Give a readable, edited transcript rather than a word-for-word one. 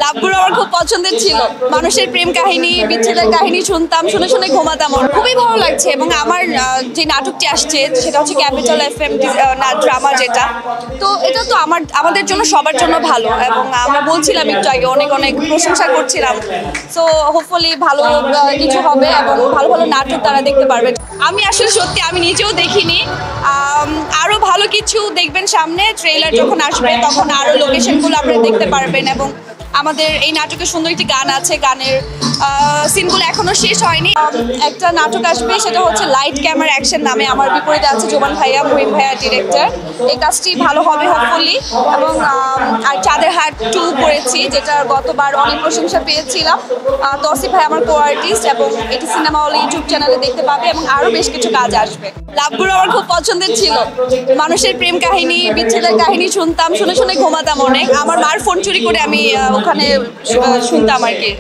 লাভগুলো আমার খুব পছন্দের ছিল। মানুষের প্রেম কাহিনী, বিচ্ছেদের কাহিনী শুনতাম, শুনে শুনে ঘুমাতাম। খুবই ভালো লাগছে। এবং আমার যে নাটকটি আসছে সেটা হচ্ছে ক্যাপিটাল FM ড্রামা, যেটা তো এটা তো আমাদের জন্য, সবার জন্য ভালো। এবং আমরা বলছিলাম একটু আগে, অনেক অনেক প্রশংসা করছিলাম। সো হোপফুলি ভালো কিছু হবে এবং ভালো ভালো নাটক তারা দেখতে পারবে। আমি আসলে সত্যি আমি নিজেও দেখিনি। আরো ভালো কিছু দেখবেন সামনে। ট্রেলার যখন আসবে তখন আরো লোকেশনগুলো আপনারা দেখতে পারবেন। এবং আমাদের এই নাটকে সুন্দর একটি গান আছে, গানের সিনগুলো এখনো শেষ হয়নি। একটা নাটক আসবে, সেটা হচ্ছে লাইট ক্যামেরা অ্যাকশন নামে। আমার বিপরীতে আছে জোবান ভাইয়া, মুহিম ভাইয়া ডিরেক্টর। এই কাজটি ভালো হবে হোপফুলি। এবং আর চাঁদের হাট 2 করেছি, যেটা গতবার অনেক প্রশংসা পেয়েছিলাম। তসিফ ভাই আমার কো আর্টিস্ট, এবং এটি সিনেমা হল ইউটিউব চ্যানেলে দেখতে পাবে। এবং আরো বেশ কিছু কাজ আসবে। লাভগুলো আমার খুব পছন্দের ছিল। মানুষের প্রেম কাহিনী, বিচ্ছেদের কাহিনী শুনতাম, শুনে শুনে ঘুমাতাম অনেক। আমার মার ফোন চুরি করে আমি ওখানে শুনতাম আর কি।